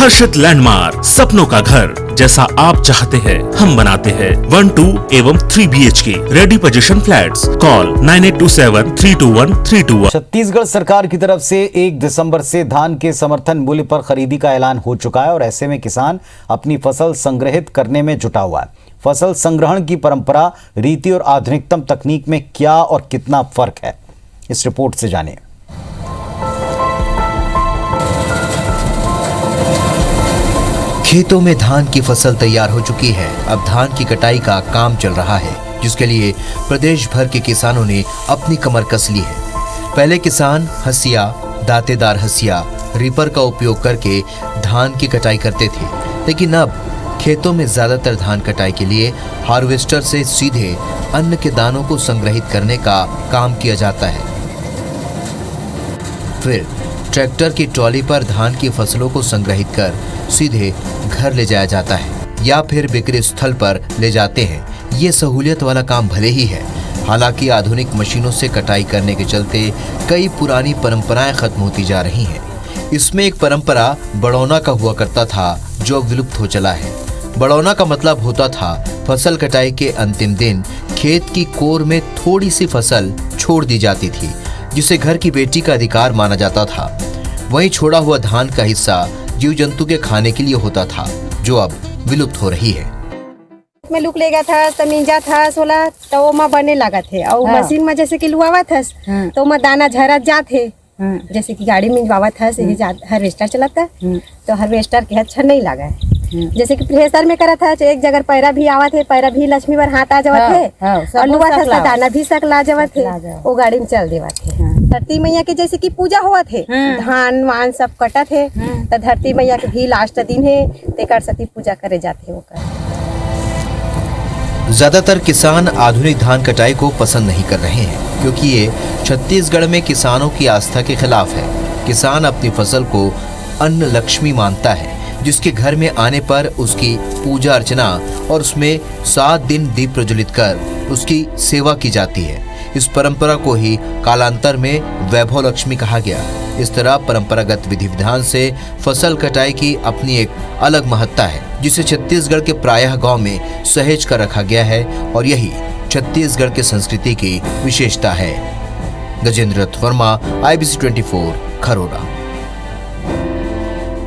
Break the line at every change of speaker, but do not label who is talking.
हर्षित landmark, सपनों का घर जैसा आप चाहते हैं हम बनाते हैं। 1, 2 एवं 3 BHK ready position flats. Call 9827321321।
Chhattisgarh सरकार की तरफ से 1 दिसंबर से धान के समर्थन मूल्य पर खरीदी का ऐलान हो चुका है और ऐसे में किसान अपनी फसल संग्रहित करने में जुटा हुआ है। फसल संग्रहण की परंपरा, रीति और आधुनिकतम तकनीक में क्या और कितना फर्क है, इस रिपोर्ट से जानिए।
खेतों में धान की फसल तैयार हो चुकी है। अब धान की कटाई का काम चल रहा है, जिसके लिए प्रदेश भर के किसानों ने अपनी कमर कस ली है। पहले किसान हंसिया, दांतेदार हंसिया, रीपर का उपयोग करके धान की कटाई करते थे, लेकिन अब खेतों में ज्यादातर धान कटाई के लिए हार्वेस्टर से सीधे अन्न के दानों को संग्रहित करने का काम किया जाता है। फिर ट्रैक्टर की ट्रॉली पर धान की फसलों को संग्रहित कर सीधे घर ले जाया जाता है या फिर बिक्री स्थल पर ले जाते हैं। ये सहूलियत वाला काम भले ही है, हालांकि आधुनिक मशीनों से कटाई करने के चलते कई पुरानी परंपराएं खत्म होती जा रही हैं। इसमें एक परंपरा बड़ौना का हुआ करता था, जो अब विलुप्त हो चला है। बड़ौना का मतलब होता था फसल कटाई के अंतिम दिन खेत की कोर में थोड़ी सी फसल छोड़ दी जाती थी, जिसे घर की बेटी का अधिकार माना जाता था। वहीं छोड़ा हुआ धान का हिस्सा जीव जंतु के खाने के लिए होता था, जो अब विलुप्त हो रही है।
में लुक लेगा था, तमीजा था, सोला तो में बने लगा थे और मशीन में जैसे कि लुआवा था तो में दाना झरा जाते, जैसे कि गाड़ी में बावा था से हार्वेस्टर चलाता तो हार्वेस्टर के अच्छा नहीं लगा है। जैसे कि थ्रेसर में करा था, एक जगह पैरा भी आवा थे, पैरा भी लक्ष्मी बार हाथ आ जावा थे और लुआ था दाना भी सकला जावा थे, वो गाड़ी में चल देवा थे। धरती मैया के जैसे कि पूजा हुआ थे, धान वान सब कटा थे तो धरती मैया के भी लास्ट दिन है तेकर सती पूजा करे जाते हैं।
ज्यादातर किसान आधुनिक धान कटाई को पसंद नहीं कर रहे हैं, क्योंकि ये छत्तीसगढ़ में किसानों की आस्था के खिलाफ है। किसान अपनी फसल को अन्न लक्ष्मी मानता है, जिसके घर में आने पर उसकी पूजा अर्चना और उसमें 7 दिन दीप प्रज्वलित कर उसकी सेवा की जाती है। इस परंपरा को ही कालांतर में वैभव लक्ष्मी कहा गया। इस तरह परंपरागत विधि विधान से फसल कटाई की अपनी एक अलग महत्ता है, जिसे छत्तीसगढ़ के प्रायः गांव में सहेज कर रखा गया है और यही छत्तीसगढ़ के संस्कृति की विशेषता है। गजेंद्र रथ वर्मा, IBC 24, खरोरा।